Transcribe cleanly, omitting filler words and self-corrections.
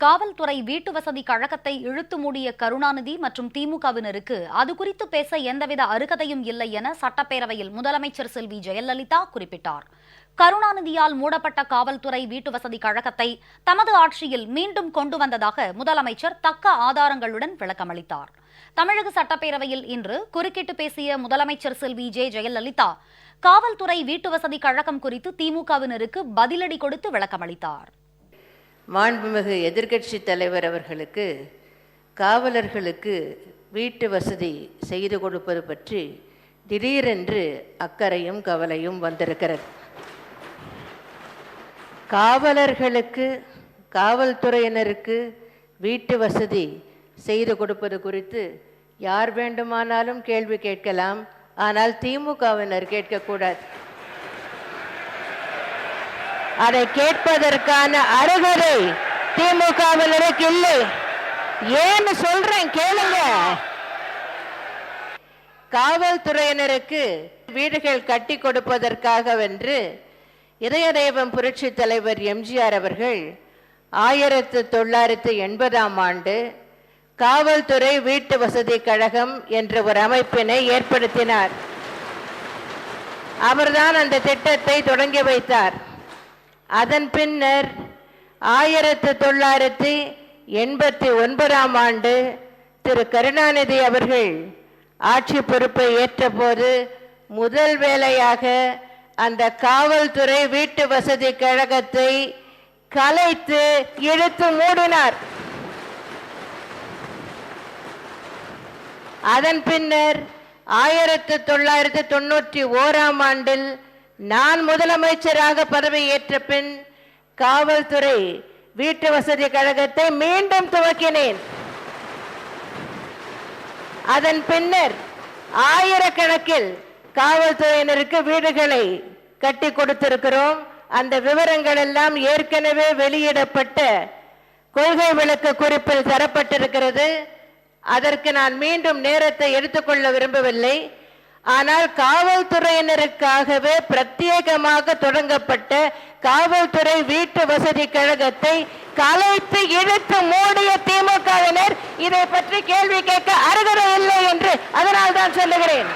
காவல்துறை வீட்டு வசதி கழகத்தை இழுத்து மூடிய கருணாநிதி மற்றும் திமுகவினருக்கு அது குறித்து பேச எந்தவித அருகதையும் இல்லை என சட்டப்பேரவையில் முதலமைச்சர் செல்வி ஜெயலலிதா குறிப்பிட்டார். கருணாநிதியால் மூடப்பட்ட காவல்துறை வீட்டு வசதி கழகத்தை தமது ஆட்சியில் மீண்டும் கொண்டு வந்ததாக முதலமைச்சர் தக்க ஆதாரங்களுடன் விளக்கமளித்தார். தமிழக சட்டப்பேரவையில் இன்று குறுக்கிட்டு பேசிய முதலமைச்சர் செல்வி ஜெயலலிதா காவல்துறை வீட்டு வசதி கழகம் குறித்து திமுகவினருக்கு பதிலடி கொடுத்து விளக்கமளித்தார். மாண்புமிகு எதிர்க்கட்சி தலைவர் அவர்களுக்கு காவலர்களுக்கு வீட்டு வசதி செய்து கொடுப்பது பற்றி திடீரென்று அக்கறையும் கவலையும் வந்திருக்கிறது. காவலர்களுக்கு காவல்துறையினருக்கு வீட்டு வசதி செய்து கொடுப்பது குறித்து யார் வேண்டுமானாலும் கேள்வி கேட்கலாம். ஆனால் திமுகவினர் கேட்கக்கூடாது. அதை கேட்பதற்கான அருகதை திமுகவினருக்கு இல்லை. ஏன்னு சொல்றேன் கேளுங்க. காவல்துறையினருக்கு வீடுகள் கட்டி கொடுப்பதற்காகவென்று இதய தெய்வம் புரட்சி தலைவர் எம்ஜிஆர் அவர்கள் 1980ஆம் ஆண்டு காவல்துறை வீட்டு வசதி கழகம் என்ற ஒரு அமைப்பினை ஏற்படுத்தினார். அவர்தான் அந்த திட்டத்தை தொடங்கி வைத்தார். அதன் பின்னர் 1989ஆம் ஆண்டு திரு கருணாநிதி அவர்கள் ஆட்சி பொறுப்பை ஏற்றபோது முதல் வேலையாக அந்த காவல்துறை வீட்டு வசதி கழகத்தை கலைத்து இழுத்து மூடினார். அதன் பின்னர் 1991ஆம் ஆண்டில் நான் முதலமைச்சராக பதவியேற்ற பின் காவல்துறை வீட்டு வசதி கழகத்தை மீண்டும் துவக்கினேன். அதன் பின்னர் ஆயிரக்கணக்கில் காவல்துறையினருக்கு வீடுகளை கட்டி கொடுத்திருக்கிறோம். அந்த விவரங்கள் எல்லாம் ஏற்கனவே வெளியிடப்பட்ட கொள்கை விளக்க குறிப்பில் தரப்பட்டிருக்கிறது. அதற்கு நான் மீண்டும் நேரத்தை எடுத்துக்கொள்ள விரும்பவில்லை. ஆனால் காவல்துறையினருக்காகவே பிரத்யேகமாக தொடங்கப்பட்ட காவல்துறை வீட்டு வசதி கழகத்தை கலைத்து இழுத்து மூடிய திமுகவினர் இதை பற்றி கேள்வி கேட்க அருகதை இல்லை என்று அதனால் தான் சொல்லுகிறேன்.